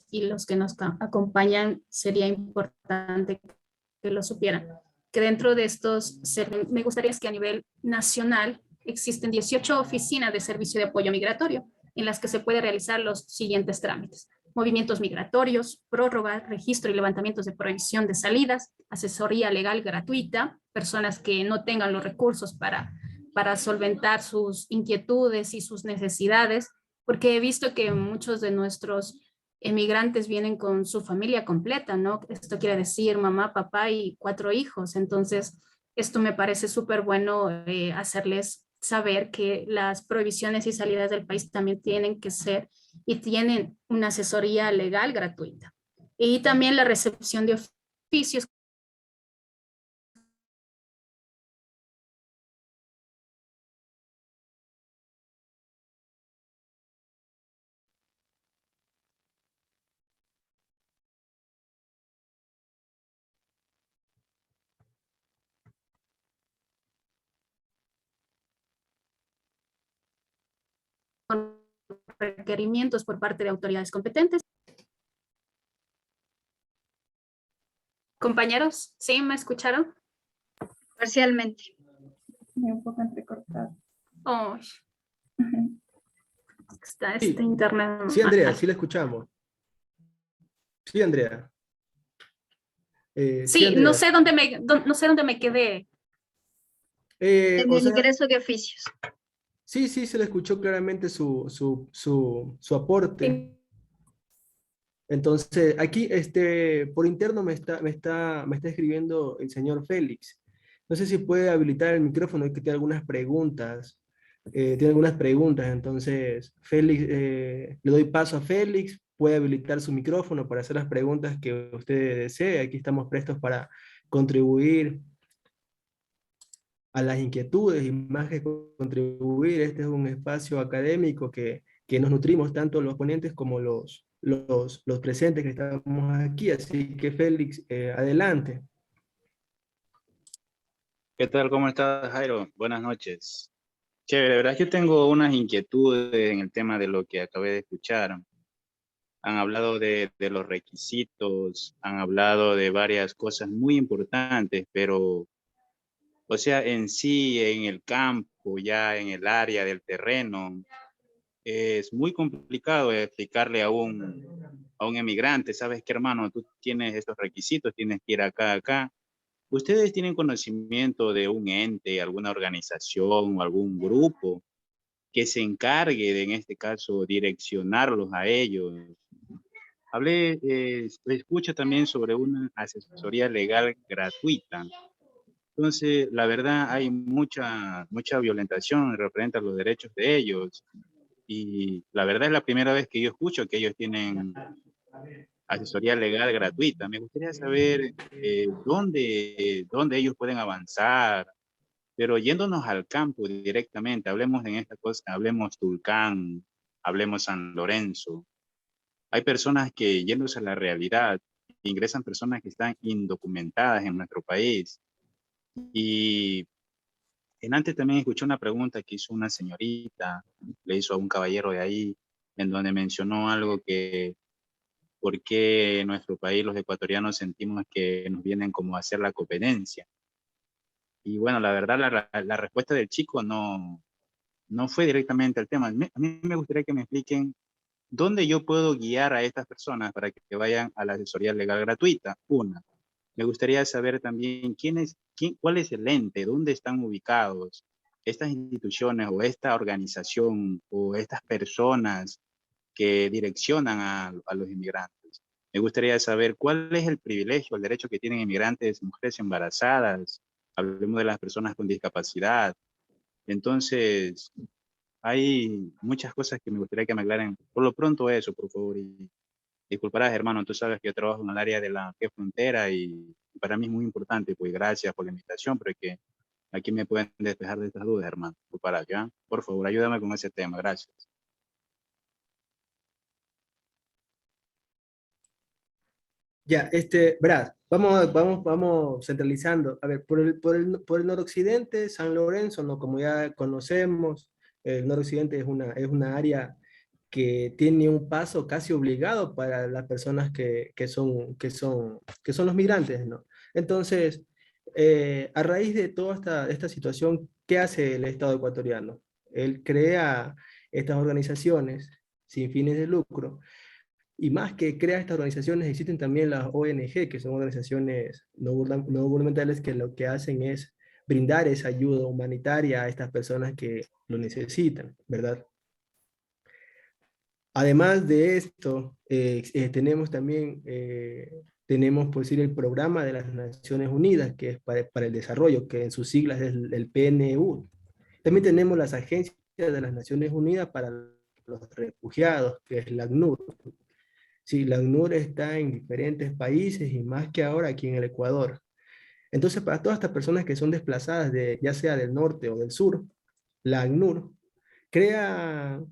y los que nos acompañan sería importante que lo supieran. Que dentro de estos, me gustaría que a nivel nacional existen 18 oficinas de servicio de apoyo migratorio en las que se puede realizar los siguientes trámites: movimientos migratorios, prórroga, registro y levantamientos de prohibición de salidas, asesoría legal gratuita, personas que no tengan los recursos para solventar sus inquietudes y sus necesidades, porque he visto que muchos de nuestros emigrantes vienen con su familia completa, ¿no? Esto quiere decir mamá, papá y 4 hijos. Entonces, esto me parece súper bueno hacerles saber que las prohibiciones y salidas del país también tienen que ser y tienen una asesoría legal gratuita. Y también la recepción de oficios con requerimientos por parte de autoridades competentes. Compañeros, ¿sí me escucharon? Parcialmente. Un poco entrecortado. Oh, está Sí, este internet sí, Andrea, mal. sí la escuchamos. Sí, Andrea. Sí, Sí, Andrea. no sé dónde me quedé. En O el sea, ingreso de oficios. sí, sí, se le escuchó claramente su aporte. Sí, Entonces, aquí por interno me está escribiendo el señor Félix. No sé si puede habilitar el micrófono, que tiene algunas preguntas. Tiene algunas preguntas, entonces, Félix, le doy paso a Félix, puede habilitar su micrófono para hacer las preguntas que usted desee. Aquí estamos prestos para contribuir a las inquietudes y más que contribuir. Este es un espacio académico que nos nutrimos tanto los ponentes como los presentes que estamos aquí. Así que Félix, adelante. ¿Qué tal? ¿Cómo estás, Jairo? Buenas noches. Chévere, la verdad es que tengo unas inquietudes en el tema de lo que acabé de escuchar. Han hablado de los requisitos, han hablado de varias cosas muy importantes, pero, o sea, en sí, en el campo, ya en el área del terreno, es muy complicado explicarle a un emigrante, ¿sabes qué, hermano? Tú tienes estos requisitos, tienes que ir acá, acá. ¿Ustedes tienen conocimiento de un ente, alguna organización o algún grupo que se encargue de, en este caso, direccionarlos a ellos? Hablé, escucho también sobre una asesoría legal gratuita. Entonces, la verdad, hay mucha violentación referente a los derechos de ellos. Y la verdad es la primera vez que yo escucho que ellos tienen asesoría legal gratuita. Me gustaría saber dónde ellos pueden avanzar, pero yéndonos al campo directamente, hablemos en esta cosa, hablemos Tulcán, hablemos San Lorenzo. Hay personas que yéndose a la realidad ingresan personas que están indocumentadas en nuestro país. Y antes también escuché una pregunta que hizo una señorita, le hizo a un caballero de ahí, en donde mencionó algo que por qué en nuestro país los ecuatorianos sentimos que nos vienen como a hacer la competencia. Y bueno, la verdad, la respuesta del chico no fue directamente al tema. A mí me gustaría que me expliquen dónde yo puedo guiar a estas personas para que vayan a la asesoría legal gratuita. Una, me gustaría saber también cuál es el ente, dónde están ubicados estas instituciones o esta organización o estas personas que direccionan a los inmigrantes. Me gustaría saber cuál es el privilegio, el derecho que tienen inmigrantes, mujeres embarazadas, hablemos de las personas con discapacidad. Entonces, hay muchas cosas que me gustaría que me aclaren. Por lo pronto eso, por favor. Y disculparás, hermano, tú sabes que yo trabajo en el área de la frontera y para mí es muy importante, pues gracias por la invitación, pero es que aquí me pueden despejar de estas dudas, hermano. ¿Ya? Por favor, ayúdame con ese tema, gracias. Ya, Brad, vamos centralizando. A ver, por el noroccidente, San Lorenzo, ¿no? Como ya conocemos, el noroccidente es una área que tiene un paso casi obligado para las personas que son los migrantes, ¿no? Entonces, a raíz de toda esta situación, ¿qué hace el Estado ecuatoriano? Él crea estas organizaciones sin fines de lucro y más que crea estas organizaciones, existen también las ONG, que son organizaciones no gubernamentales que lo que hacen es brindar esa ayuda humanitaria a estas personas que lo necesitan, ¿verdad? Además de esto, tenemos también, tenemos por decir, el programa de las Naciones Unidas, que es para el desarrollo, que en sus siglas es el PNU. También tenemos las agencias de las Naciones Unidas para los refugiados, que es la ACNUR. Sí, la ACNUR está en diferentes países y más que ahora aquí en el Ecuador. Entonces, para todas estas personas que son desplazadas ya sea del norte o del sur, la ACNUR crea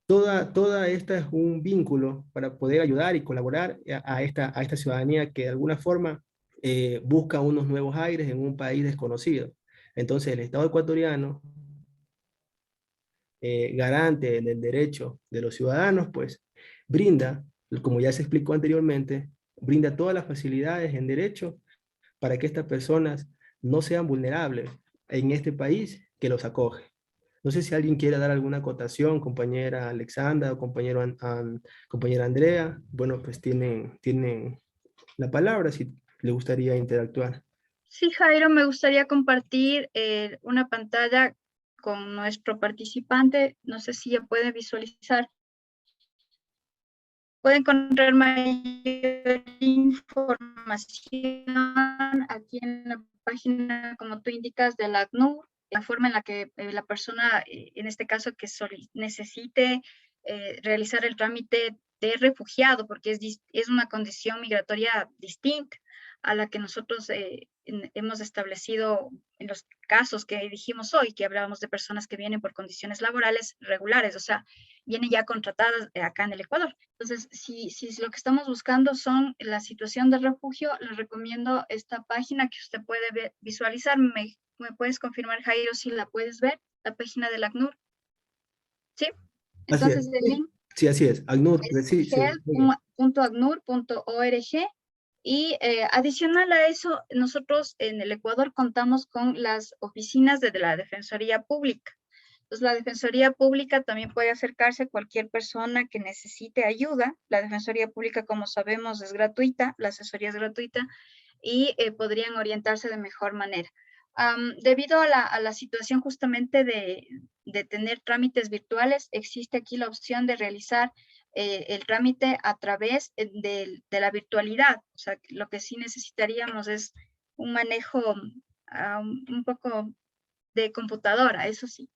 toda esta es un vínculo para poder ayudar y colaborar a esta ciudadanía que de alguna forma busca unos nuevos aires en un país desconocido. Entonces, el Estado ecuatoriano, garante del derecho de los ciudadanos, pues brinda, como ya se explicó anteriormente, brinda todas las facilidades en derecho para que estas personas no sean vulnerables en este país que los acoge. No sé si alguien quiere dar alguna acotación, compañera Alexandra o compañera Andrea. Bueno, pues tienen la palabra si le gustaría interactuar. Sí, Jairo, me gustaría compartir una pantalla con nuestro participante. No sé si ya puede visualizar. Puede encontrar mayor información aquí en la página, como tú indicas, de la ACNUR, la forma en la que la persona, en este caso, que necesite realizar el trámite de refugiado, porque es una condición migratoria distinta a la que nosotros hemos establecido en los casos que dijimos hoy, que hablábamos de personas que vienen por condiciones laborales regulares, o sea, vienen ya contratadas acá en el Ecuador. Entonces, si lo que estamos buscando son la situación de refugio, les recomiendo esta página que usted puede visualizar. ¿Me puedes confirmar, Jairo, si la puedes ver? La página del ACNUR. ¿Sí? Así es. Entonces, el link Sí, así es. ACNUR, es sí, sí. help.acnur.org. Y adicional a eso, nosotros en el Ecuador contamos con las oficinas de la Defensoría Pública. Entonces, la Defensoría Pública también puede acercarse a cualquier persona que necesite ayuda. La Defensoría Pública, como sabemos, es gratuita, la asesoría es gratuita y podrían orientarse de mejor manera. Debido a la situación justamente de tener trámites virtuales, existe aquí la opción de realizar el trámite a través de la virtualidad. O sea, lo que sí necesitaríamos es un manejo un poco de computadora, eso sí.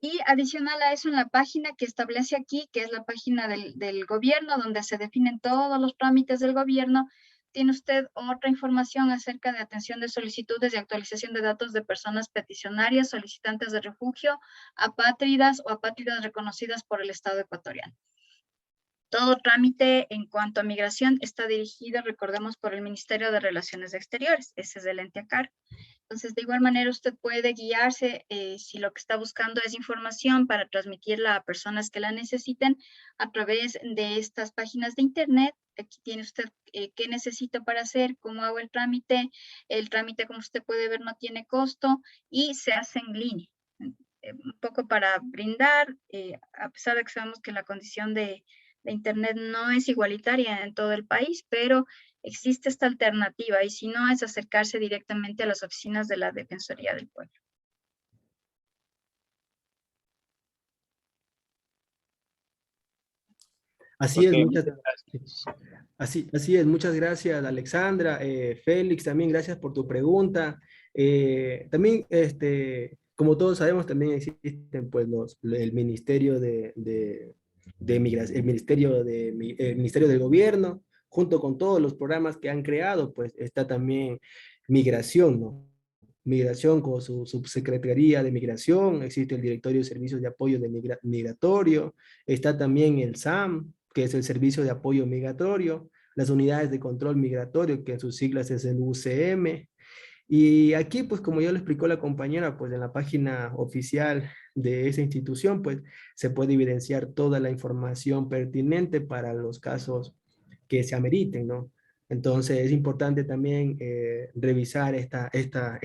Y adicional a eso, en la página que establece aquí, que es la página del gobierno, donde se definen todos los trámites del gobierno, tiene usted otra información acerca de atención de solicitudes y actualización de datos de personas peticionarias, solicitantes de refugio, apátridas o apátridas reconocidas por el Estado ecuatoriano. Todo trámite en cuanto a migración está dirigido, recordemos, por el Ministerio de Relaciones Exteriores. Ese es el ente a cargo. Entonces, de igual manera, usted puede guiarse si lo que está buscando es información para transmitirla a personas que la necesiten a través de estas páginas de internet. Aquí tiene usted qué necesito para hacer, cómo hago el trámite. El trámite, como usted puede ver, no tiene costo y se hace en línea. Un poco para brindar, a pesar de que sabemos que la condición de internet no es igualitaria en todo el país, pero existe esta alternativa y si no es acercarse directamente a las oficinas de la Defensoría del Pueblo. Así es, Ok, muchas muchas gracias. Así es, muchas gracias Alexandra. Félix, también gracias por tu pregunta. También, como todos sabemos, también existen pues el Ministerio el Ministerio del Gobierno, junto con todos los programas que han creado, pues está también Migración, ¿no? Migración con su subsecretaría de Migración, existe el Directorio de Servicios de Apoyo Migratorio, está también el SAM, que es el Servicio de Apoyo Migratorio, las unidades de control migratorio, que en sus siglas es el UCM. Y aquí, pues como ya lo explicó la compañera, pues en la página oficial de esa institución, pues se puede evidenciar toda la información pertinente para los casos que se ameriten, ¿no? Entonces es importante también revisar esta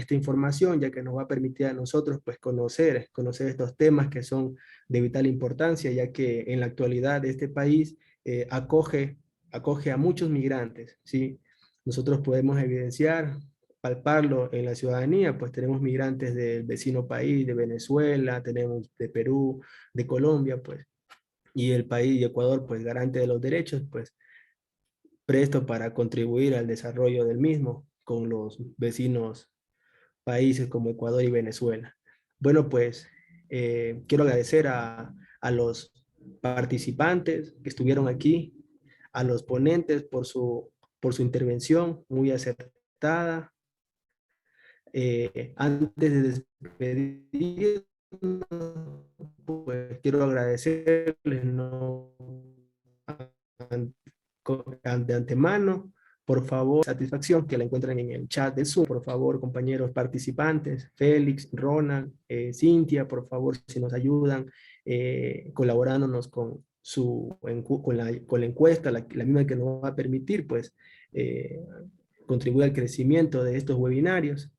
información, ya que nos va a permitir a nosotros pues conocer estos temas que son de vital importancia, ya que en la actualidad este país acoge a muchos migrantes, ¿sí? Nosotros podemos evidenciar, palparlo en la ciudadanía, pues tenemos migrantes del vecino país, de Venezuela, tenemos de Perú, de Colombia, pues, y el país de Ecuador, pues garante de los derechos, pues presto para contribuir al desarrollo del mismo con los vecinos países como Ecuador y Venezuela. Bueno, pues quiero agradecer a los participantes que estuvieron aquí, a los ponentes por su intervención muy acertada. Antes de despedirnos, pues quiero agradecerles, ¿no? De antemano, por favor, satisfacción que la encuentran en el chat de Zoom, por favor, compañeros participantes, Félix, Ronald, Cintia, por favor, si nos ayudan colaborándonos con la encuesta, la misma que nos va a permitir, pues, contribuir al crecimiento de estos webinarios.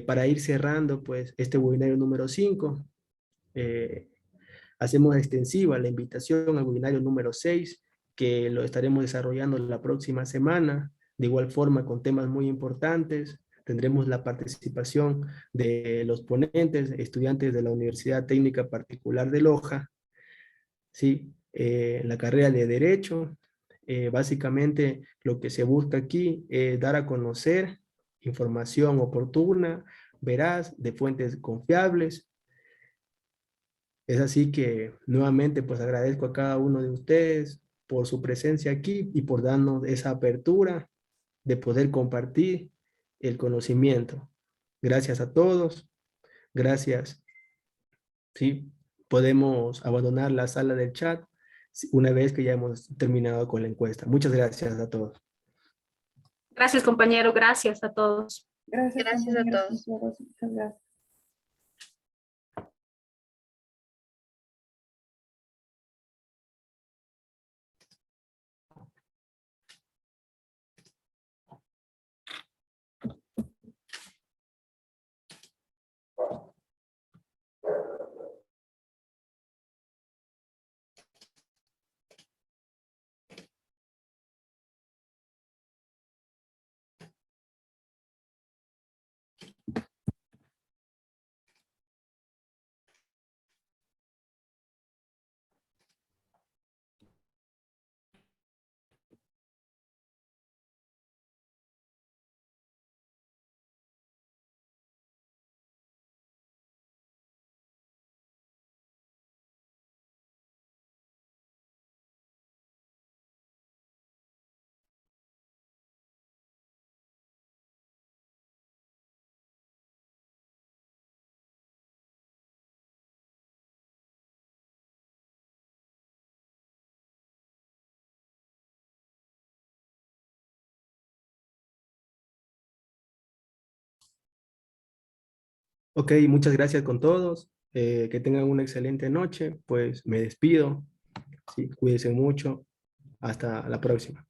Para ir cerrando, pues, este webinario número 5, hacemos extensiva la invitación al webinario número 6, que lo estaremos desarrollando la próxima semana, de igual forma con temas muy importantes. Tendremos la participación de los ponentes, estudiantes de la Universidad Técnica Particular de Loja, ¿sí? En la carrera de Derecho. Básicamente lo que se busca aquí es dar a conocer información oportuna, veraz, de fuentes confiables. Es así que nuevamente pues agradezco a cada uno de ustedes por su presencia aquí y por darnos esa apertura de poder compartir el conocimiento. Gracias a todos. Gracias. Sí, podemos abandonar la sala del chat una vez que ya hemos terminado con la encuesta. Muchas gracias a todos. Gracias, compañero. Gracias a todos. Gracias, Gracias a compañeros. todos. Muchas gracias. Ok, muchas gracias con todos. Que tengan una excelente noche. Pues me despido. Sí, cuídense mucho. Hasta la próxima.